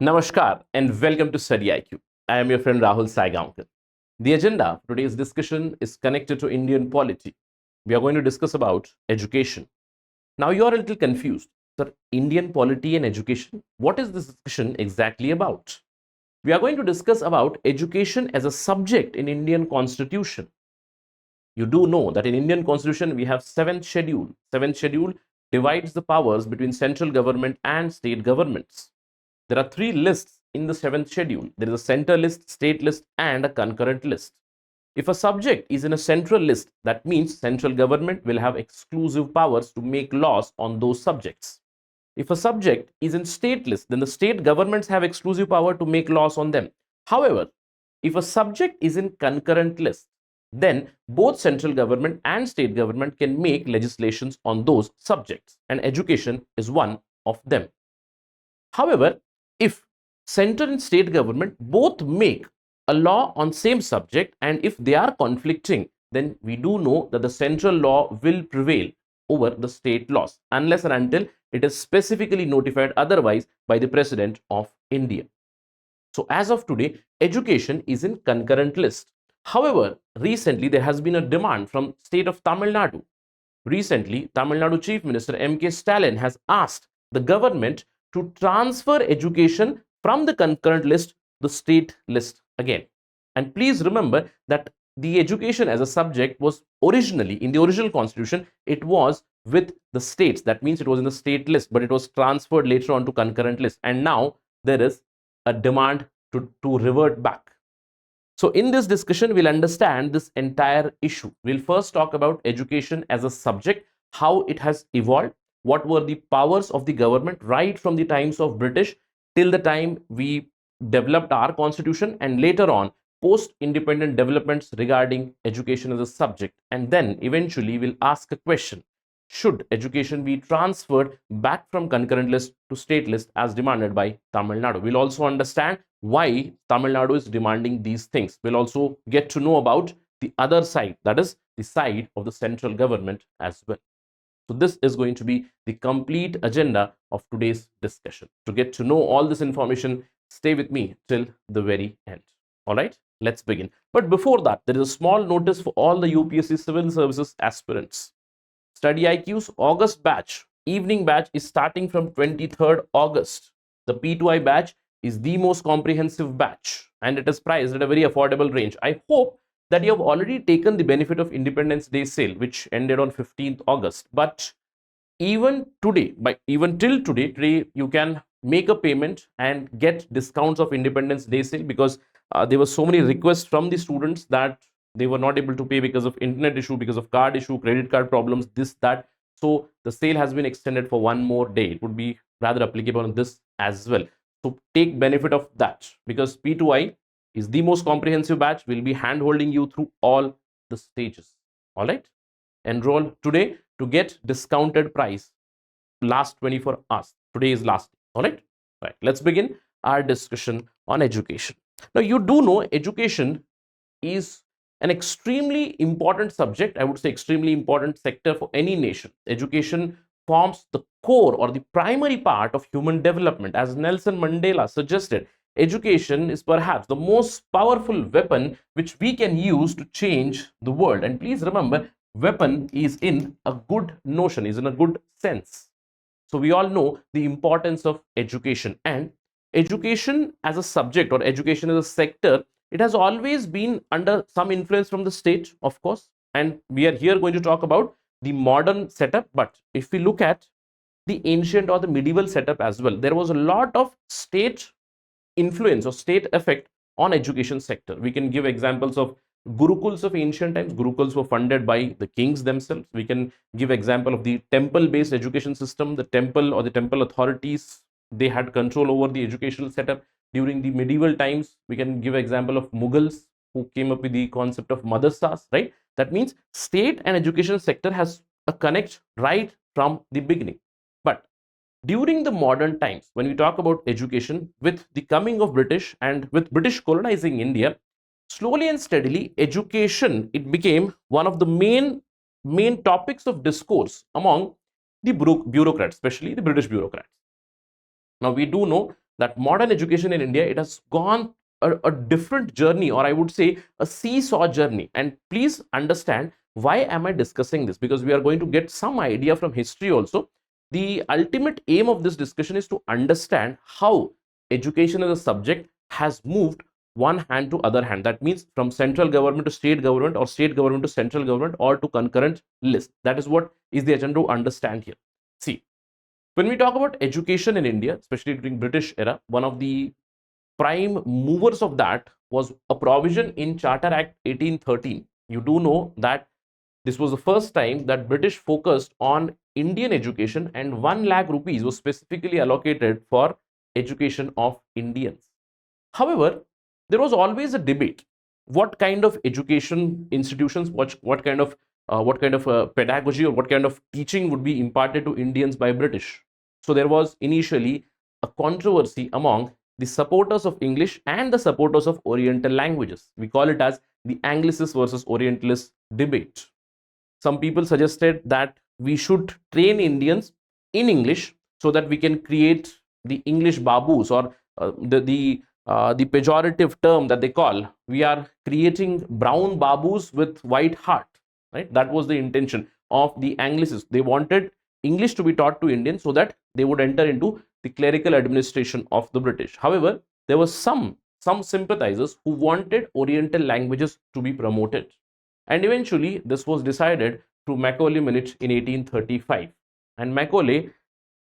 Namaskar and welcome to StudyIQ. I am your friend Rahul Saigaonker. The agenda for today's discussion is connected to Indian polity. We are going to discuss about education. Now you are a little confused. Sir, Indian polity and education, what is this discussion exactly about? We are going to discuss about education as a subject in Indian constitution. You do know that in Indian constitution we have seventh schedule. Seventh schedule divides the powers between central government and state governments. There are three lists in the seventh schedule. There is a center list, state list, and a concurrent list. If a subject is in a central list, that means central government will have exclusive powers to make laws on those subjects. If a subject is in state list, then the state governments have exclusive power to make laws on them. However, if a subject is in concurrent list, then both central government and state government can make legislations on those subjects, and education is one of them. However, if center and state government both make a law on same subject, and if they are conflicting, then we do know that the central law will prevail over the state laws unless and until it is specifically notified otherwise by the President of India. So as of today, education is in concurrent list. However, recently there has been a demand from state of Tamil Nadu. Recently, Tamil Nadu Chief Minister M.K. Stalin has asked the government to transfer education from the concurrent list to the state list again. And please remember that the education as a subject was originally, in the original constitution, it was with the states. That means it was in the state list, but it was transferred later on to concurrent list. And now there is a demand to revert back. So in this discussion, we'll understand this entire issue. We'll first talk about education as a subject, how it has evolved, what were the powers of the government right from the times of British till the time we developed our constitution, and later on post-independent developments regarding education as a subject. And then eventually we'll ask a question: should education be transferred back from concurrent list to state list as demanded by Tamil Nadu? We'll also understand why Tamil Nadu is demanding these things. We'll also get to know about the other side, that is the side of the central government as well. So this is going to be the complete agenda of today's discussion. To get to know all this information, stay with me till the very end. All right, let's begin. But before that, there is a small notice for all the UPSC civil services aspirants. StudyIQ's August batch, evening batch, is starting from 23rd August. The P2I batch is the most comprehensive batch, and it is priced at a very affordable range. I hope that you have already taken the benefit of Independence Day sale, which ended on 15th August. But even today, till today, you can make a payment and get discounts of Independence Day sale, because there were so many requests from the students that they were not able to pay because of internet issue, because of card issue, credit card problems, this, that. So the sale has been extended for one more day. It would be rather applicable on this as well. So take benefit of that, because P2I is the most comprehensive batch. We'll be hand-holding you through all the stages. All right. Enroll today to get discounted price last 24 hours. Today is last day. All right. Right. Let's begin our discussion on education. Now, you do know education is an extremely important subject. I would say extremely important sector for any nation. Education forms the core or the primary part of human development. As Nelson Mandela suggested, education is perhaps the most powerful weapon which we can use to change the world. And please remember, weapon is in a good notion, is in a good sense. So we all know the importance of education, and education as a subject or education as a sector, it has always been under some influence from the state, of course. And we are here going to talk about the modern setup. But if we look at the ancient or the medieval setup as well, there was a lot of state influence or state effect on education sector. We can give examples of gurukuls of ancient times. Gurukuls were funded by the kings themselves. We can give example of the temple based education system. The temple or the temple authorities, they had control over the educational setup during the medieval times. We can give example of Mughals, who came up with the concept of madrasas, right? That means state and education sector has a connect right from the beginning. But during the modern times, when we talk about education, with the coming of British and with British colonizing India, slowly and steadily, education, it became one of the main topics of discourse among the bureaucrats, especially the British bureaucrats. Now, we do know that modern education in India, it has gone a different journey, or I would say a seesaw journey. And please understand, why am I discussing this? Because we are going to get some idea from history also. The ultimate aim of this discussion is to understand how education as a subject has moved one hand to other hand. That means from central government to state government, or state government to central government, or to concurrent list. That is what is the agenda to understand here. See, when we talk about education in India, especially during British era, one of the prime movers of that was a provision in Charter Act 1813. You do know that this was the first time that British focused on Indian education, and 1 lakh rupees was specifically allocated for education of Indians. However, there was always a debate: what kind of education institutions, what kind of pedagogy, or what kind of teaching would be imparted to Indians by British. So there was initially a controversy among the supporters of English and the supporters of Oriental languages. We call it as the Anglicist versus Orientalist debate. Some people suggested that we should train Indians in English so that we can create the English babus, or the pejorative term that they call, we are creating brown babus with white heart, right? That was the intention of the Anglicists. They wanted English to be taught to Indians so that they would enter into the clerical administration of the British. However, there were some sympathizers who wanted Oriental languages to be promoted. And eventually, this was decided through Macaulay Minute in 1835. And Macaulay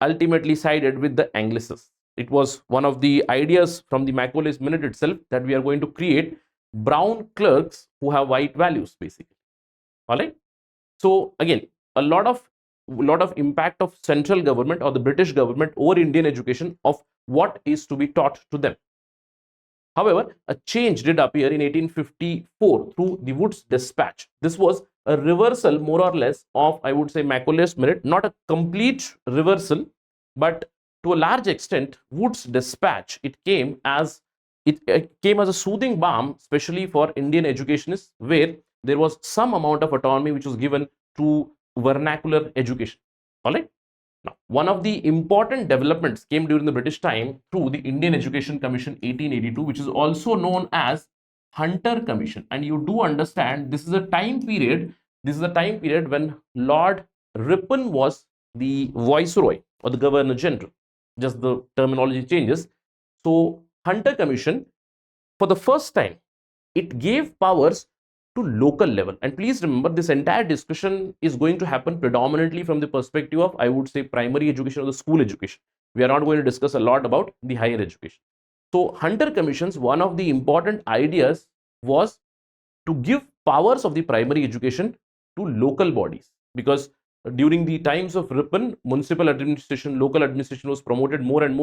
ultimately sided with the Anglicists. It was one of the ideas from the Macaulay's Minute itself that we are going to create brown clerks who have white values, basically. All right. So again, a lot of impact of central government or the British government over Indian education, of what is to be taught to them. However, a change did appear in 1854 through the Wood's Dispatch. This was a reversal, more or less, of, I would say, Macaulay's Minute. Not a complete reversal, but to a large extent, Wood's Dispatch, it came as a soothing balm, especially for Indian educationists, where there was some amount of autonomy which was given to vernacular education. All right. Now, one of the important developments came during the British time through the Indian Education Commission 1882, which is also known as Hunter Commission. And you do understand, this is a time period when Lord Ripon was the Viceroy or the Governor General. Just the terminology changes. So Hunter Commission, for the first time, it gave powers to local level. And please remember, this entire discussion is going to happen predominantly from the perspective of, I would say, primary education or the school education. We are not going to discuss a lot about the higher education. So Hunter Commission's one of the important ideas was to give powers of the primary education to local bodies, because during the times of Ripon, municipal administration, local administration was promoted more and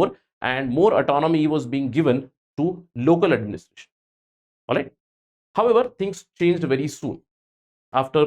more autonomy was being given to local administration. All right. However, things changed very soon. After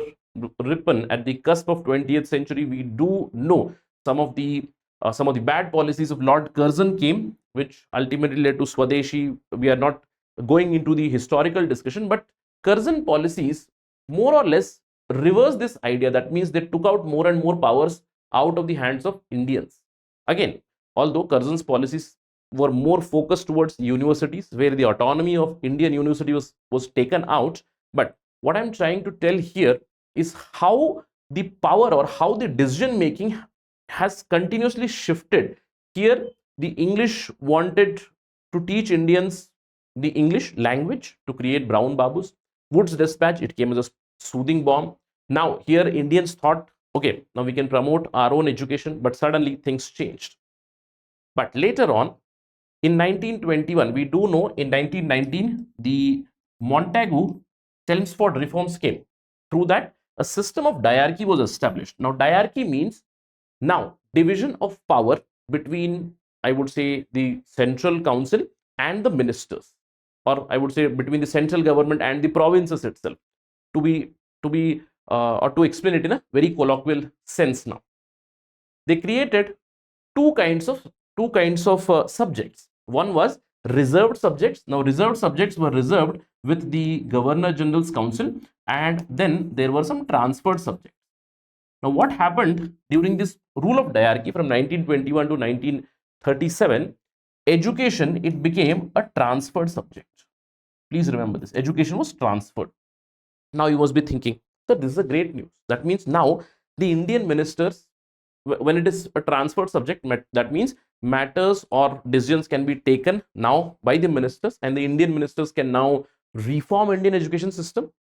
Ripon, at the cusp of 20th century, we do know some of the bad policies of Lord Curzon came, which ultimately led to Swadeshi. We are not going into the historical discussion, but Curzon policies more or less reversed this idea. That means they took out more and more powers out of the hands of Indians. Again, although Curzon's policies were more focused towards universities, where the autonomy of Indian university was taken out. But what I'm trying to tell here is how the power or how the decision making has continuously shifted. Here, the English wanted to teach Indians the English language to create brown babus. Wood's Dispatch, it came as a soothing balm. Now, here Indians thought, okay, now we can promote our own education, but suddenly things changed. But later on, in 1921, we do know in 1919, the Montagu-Chelmsford reforms came. Through that, a system of diarchy was established. Now, diarchy means now division of power between, I would say, the central council and the ministers, or I would say between the central government and the provinces itself, to explain it in a very colloquial sense. Now, they created two kinds of subjects. One was reserved subjects. Now, reserved subjects were reserved with the Governor General's Council, and then there were some transferred subjects. Now, what happened during this rule of diarchy from 1921 to 1937, education, it became a transferred subject. Please remember this. Education was transferred. Now you must be thinking that this is a great news. That means now the Indian ministers, when it is a transferred subject, that means matters or decisions can be taken now by the ministers, and the Indian ministers can now reform Indian education system.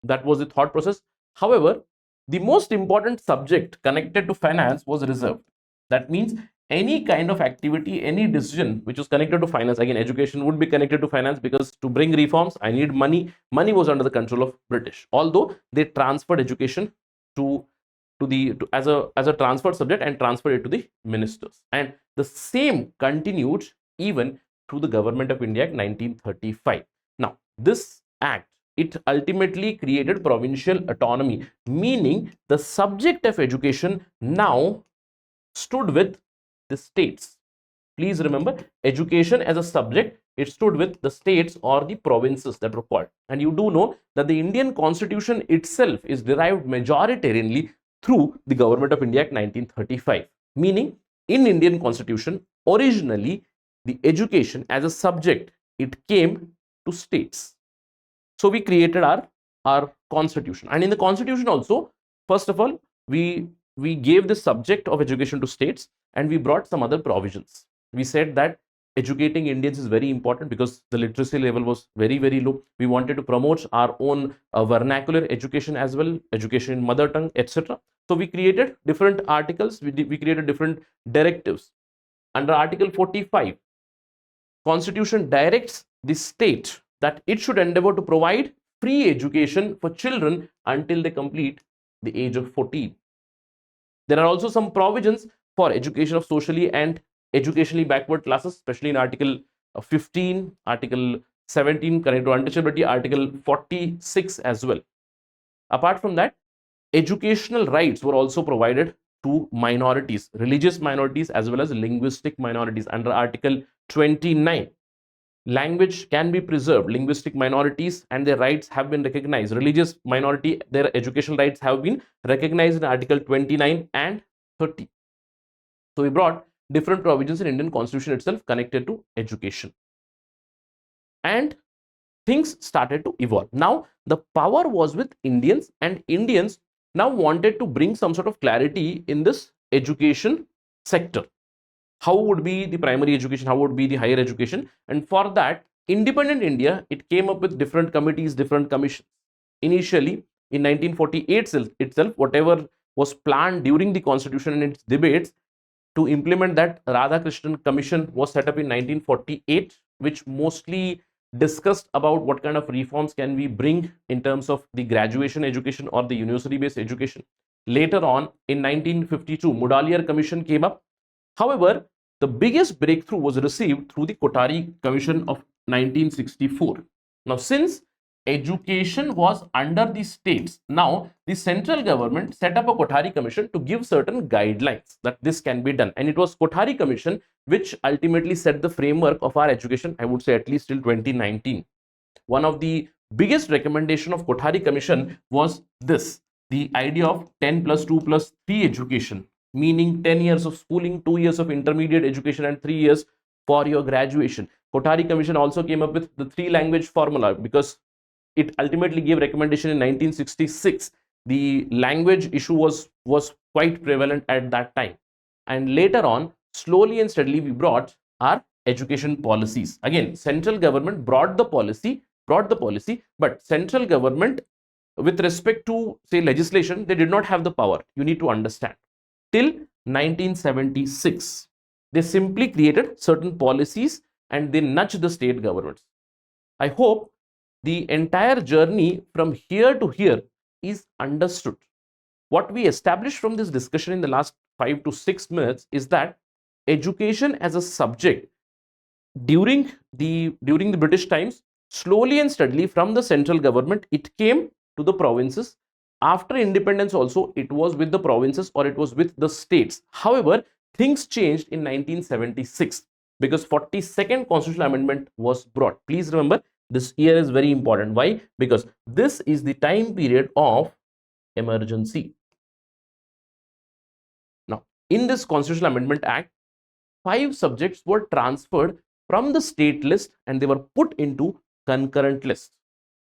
That was the thought process. However, the most important subject connected to finance was reserved. That means any kind of activity, any decision which was connected to finance, again, education would be connected to finance, because to bring reforms, I need money. Money was under the control of British, although they transferred education as a transferred subject and transferred it to the ministers. And the same continued even through the Government of India Act 1935. Now, this act, it ultimately created provincial autonomy, meaning the subject of education now stood with the states. Please remember, education as a subject, it stood with the states or the provinces that were called. And you do know that the Indian Constitution itself is derived majoritarianly through the Government of India Act 1935, meaning in Indian Constitution, originally the education as a subject, it came to states. So we created our constitution, and in the constitution also, first of all, we gave the subject of education to states, and we brought some other provisions. We said that educating Indians is very important because the literacy level was very, very low. We wanted to promote our own vernacular education as well, education in mother tongue, etc. So we created different articles, we created different directives. Under Article 45, Constitution directs the state that it should endeavor to provide free education for children until they complete the age of 14. There are also some provisions for education of socially and educationally backward classes, especially in Article 15, Article 17, connected to untouchability, Article 46 as well. Apart from that, educational rights were also provided to minorities, religious minorities as well as linguistic minorities under Article 29. Language can be preserved, linguistic minorities and their rights have been recognized. Religious minority, their educational rights have been recognized in Article 29 and 30. So we brought different provisions in Indian Constitution itself connected to education. And things started to evolve. Now the power was with Indians, and Indians now wanted to bring some sort of clarity in this education sector. How would be the primary education, how would be the higher education? And for that, independent India, it came up with different committees, different commissions. Initially, in 1948 itself, whatever was planned during the constitution and its debates to implement that, Radhakrishnan Commission was set up in 1948, which mostly discussed about what kind of reforms can we bring in terms of the graduation education or the university based education. Later on, in 1952, Mudaliar Commission came up. However, the biggest breakthrough was received through the Kothari Commission of 1964. Now, since education was under the states, now the central government set up a Kothari Commission to give certain guidelines that this can be done. And it was Kothari Commission which ultimately set the framework of our education, I would say at least till 2019. One of the biggest recommendation of Kothari Commission was this, the idea of 10 plus 2 plus 3 education, meaning 10 years of schooling, 2 years of intermediate education and 3 years for your graduation. Kothari Commission also came up with the 3-language formula because it ultimately gave recommendation in 1966. The language issue was quite prevalent at that time. And later on, slowly and steadily, we brought our education policies. Again, central government brought the policy, but central government, with respect to, say, legislation, they did not have the power. You need to understand. Till 1976, they simply created certain policies and they nudged the state governments. I hope the entire journey from here to here is understood. What we established from this discussion in the last 5 to 6 minutes is that education as a subject during the British times, slowly and steadily from the central government, it came to the provinces. After independence also, it was with the provinces or it was with the states. However, things changed in 1976 because 42nd constitutional amendment was brought. Please remember, this year is very important. Why? Because this is the time period of emergency. Now, in this Constitutional Amendment Act, 5 subjects were transferred from the state list and they were put into concurrent list.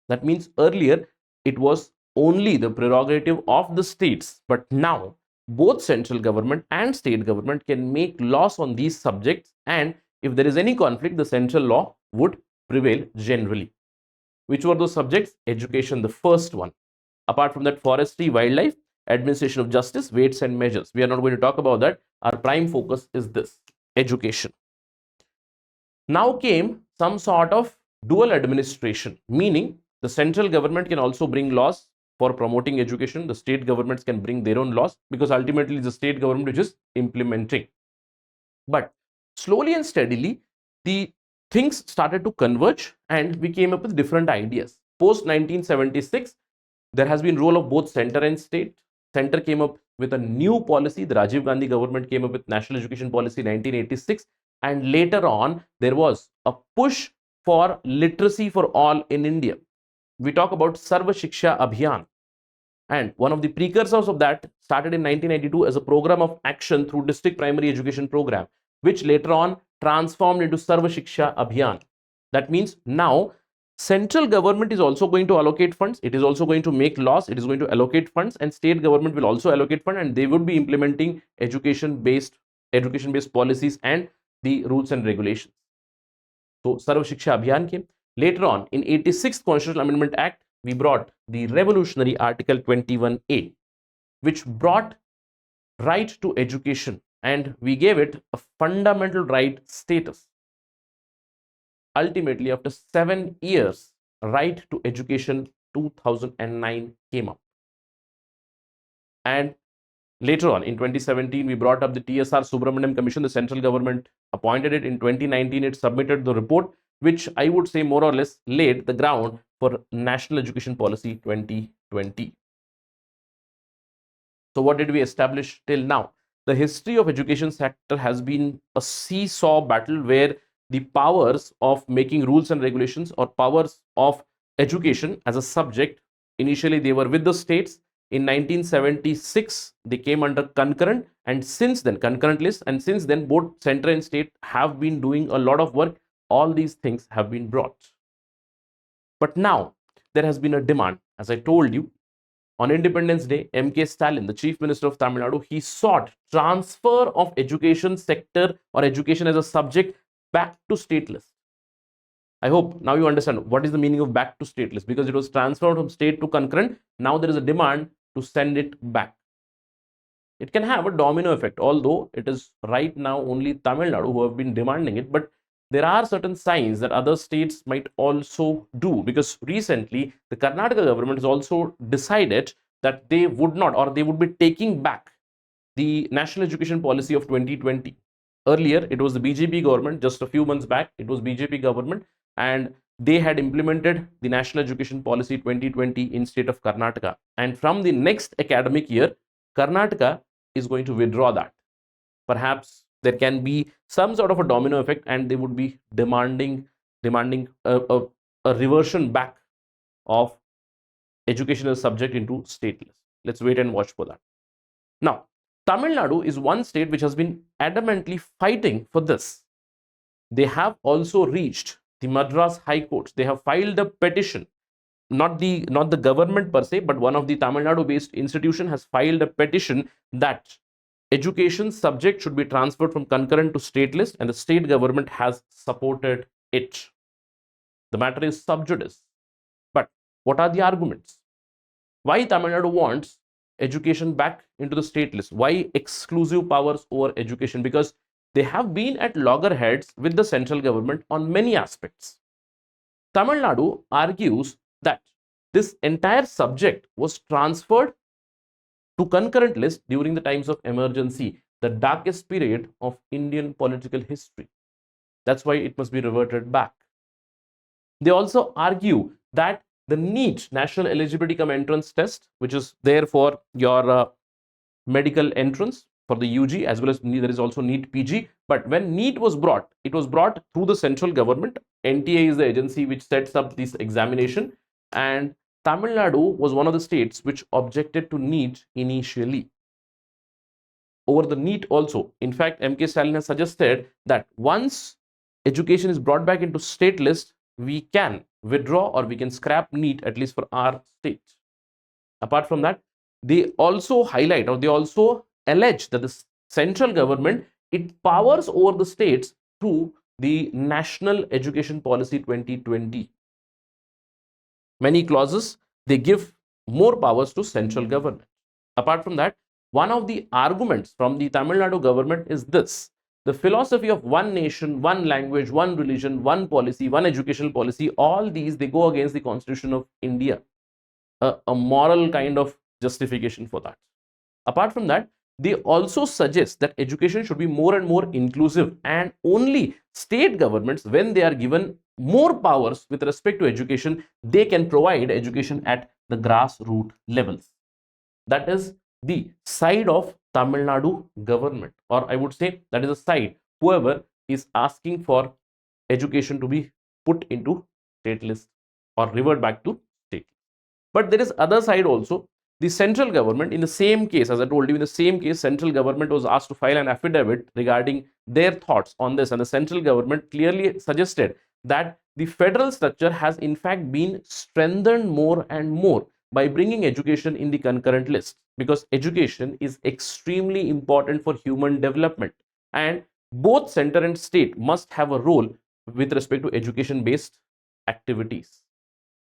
That means earlier it was only the prerogative of the states, but now both central government and state government can make laws on these subjects, and if there is any conflict, the central law would prevail generally. Which were those subjects? Education, the first one. Apart from that, forestry, wildlife, administration of justice, weights and measures. We are not going to talk about that. Our prime focus is this, education. Now came some sort of dual administration, meaning the central government can also bring laws for promoting education. The state governments can bring their own laws, because ultimately it's the state government which is implementing. But slowly and steadily, the things started to converge and we came up with different ideas. Post 1976, there has been role of both center and state. Center came up with a new policy. The Rajiv Gandhi government came up with National Education Policy 1986, and later on there was a push for literacy for all in India. We talk about Sarva Shiksha Abhiyan, and one of the precursors of that started in 1992 as a program of action through district primary education program, which later on transformed into Sarva Shiksha Abhiyan. That means now central government is also going to allocate funds, it is also going to make laws, it is going to allocate funds, and state government will also allocate funds, and they would be implementing education based policies and the rules and regulations. So Sarva Shiksha Abhiyan came. Later on, in 86th Constitutional Amendment Act, we brought the revolutionary Article 21A, which brought right to education, and we gave it a fundamental right status. Ultimately, after 7 years, right to education 2009 came up. And later on, in 2017, we brought up the TSR Subramaniam Commission. The central government appointed it. In 2019, it submitted the report, which I would say more or less laid the ground for National Education Policy 2020. So what did we establish till now? The history of education sector has been a seesaw battle where the powers of making rules and regulations, or powers of education as a subject, initially they were with the states. In 1976, they came under concurrent, and since then, concurrent list, and since then, both center and state have been doing a lot of work. All these things have been brought. But now, there has been a demand. As I told you, on Independence Day, M.K. Stalin, the Chief Minister of Tamil Nadu, he sought transfer of education sector or education as a subject back to state list. I hope now you understand what is the meaning of back to state list, because it was transferred from state to concurrent. Now there is a demand to send it back. It can have a domino effect, although it is right now only Tamil Nadu who have been demanding it, but there are certain signs that other states might also do, because recently the Karnataka government has also decided that they would not, or they would be taking back the National Education Policy of 2020. Earlier, it was the BJP government. Just a few months back, it was BJP government, and they had implemented the National Education Policy 2020 in state of Karnataka. And from the next academic year, Karnataka is going to withdraw that. Perhaps there can be some sort of a domino effect, and they would be demanding a reversion back of education as subject into state list. Let's wait and watch for that. Now, Tamil Nadu is one state which has been adamantly fighting for this. They have also reached the Madras High Court. They have filed a petition. Not the government per se, but one of the Tamil Nadu based institution has filed a petition that education subject should be transferred from concurrent to state list, and the state government has supported it. The matter is sub judice. But what are the arguments? Why Tamil Nadu wants education back into the state list? Why exclusive powers over education? Because they have been at loggerheads with the central government on many aspects. Tamil Nadu argues that this entire subject was transferred to concurrent list during the times of emergency, the darkest period of Indian political history. That's why it must be reverted back. They also argue that the NEET, National Eligibility Cum Entrance Test, which is there for your medical entrance for the UG, as well as there is also NEET PG. But when NEET was brought, it was brought through the central government. NTA is the agency which sets up this examination, and Tamil Nadu was one of the states which objected to NEET initially. over the NEET also. In fact, MK Stalin has suggested that once education is brought back into state list, we can withdraw or we can scrap NEET, at least for our state. Apart from that, they also highlight or they also allege that the central government, it powers over the states through the National Education Policy 2020. Many clauses, they give more powers to central government. Apart from that, one of the arguments from the Tamil Nadu government is this: the philosophy of one nation, one language, one religion, one policy, one educational policy, all these, they go against the Constitution of India. A moral kind of justification for that. Apart from that, they also suggest that education should be more and more inclusive, and only state governments, when they are given more powers with respect to education, they can provide education at the grassroots levels. That is the side of Tamil Nadu government, or I would say that is a side whoever is asking for education to be put into state list or revert back to state. But there is other side also. The central government, in the same case, as I told you, in the same case, central government was asked to file an affidavit regarding their thoughts on this, and the central government clearly suggested that the federal structure has in fact been strengthened more and more by bringing education in the concurrent list, because education is extremely important for human development, and both center and state must have a role with respect to education based activities.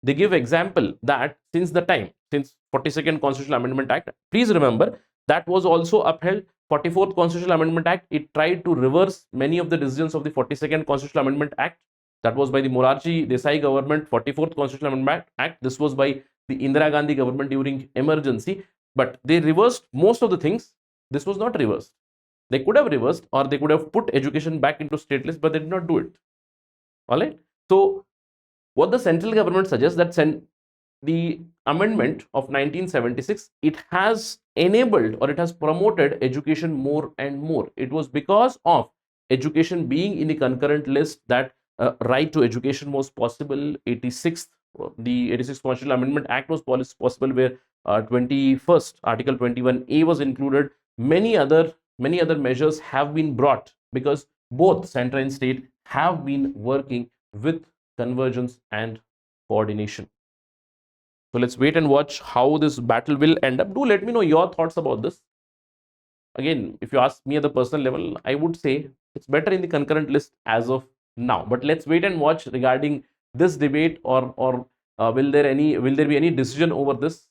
They give example that since 42nd Constitutional Amendment Act, please remember, that was also upheld. 44th Constitutional Amendment Act, it tried to reverse many of the decisions of the 42nd Constitutional Amendment Act. That was by the Morarji Desai government. 44th Constitutional Amendment Act, this was by the Indira Gandhi government during emergency, but they reversed most of the things. This was not reversed. They could have reversed, or they could have put education back into state list, but they did not do it. All right. So what the central government suggests, that the amendment of 1976, it has enabled or it has promoted education more and more. It was because of education being in the concurrent list that right to education was possible. The 86th Constitutional Amendment Act was possible, where 21st Article 21A was included. Many other measures have been brought because both center and state have been working with convergence and coordination. So let's wait and watch how this battle will end up. Do let me know your thoughts about this. Again, if you ask me at the personal level, I would say it's better in the concurrent list as of now. But let's wait and watch regarding this debate, or will there be any decision over this?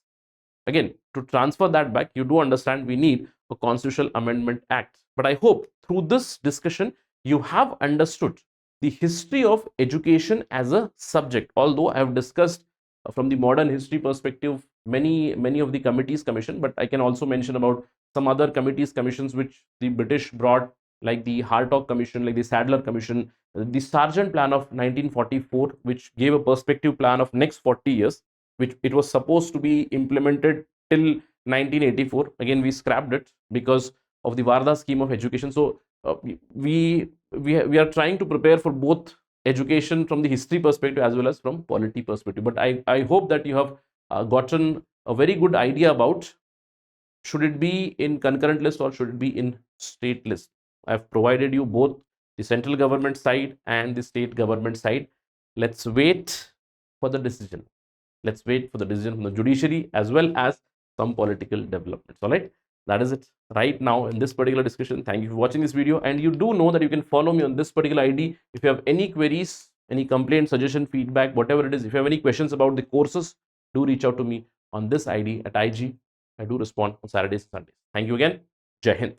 Again, to transfer that back, you do understand we need a Constitutional Amendment Act. But I hope through this discussion you have understood the history of education as a subject. Although I have discussed from the modern history perspective many of the committees commission, but I can also mention about some other committees commissions which the British brought, like the Hartog Commission, like the Sadler Commission, the Sargent Plan of 1944, which gave a perspective plan of next 40 years, which it was supposed to be implemented till 1984. Again, we scrapped it because of the Varda scheme of education. So we are trying to prepare for both education from the history perspective as well as from polity perspective. But I hope that you have gotten a very good idea about should it be in concurrent list or should it be in state list. I have provided you both the central government side and the state government side. Let's wait for the decision. Let's wait for the decision from the judiciary as well as some political developments. All right. That is it right now in this particular discussion. Thank you for watching this video, and you do know that you can follow me on this particular ID. If you have any queries, any complaint, suggestion, feedback, whatever it is, if you have any questions about the courses, do reach out to me on this ID at IG. I do respond on Saturdays and Sundays. Thank you again. Jai Hind.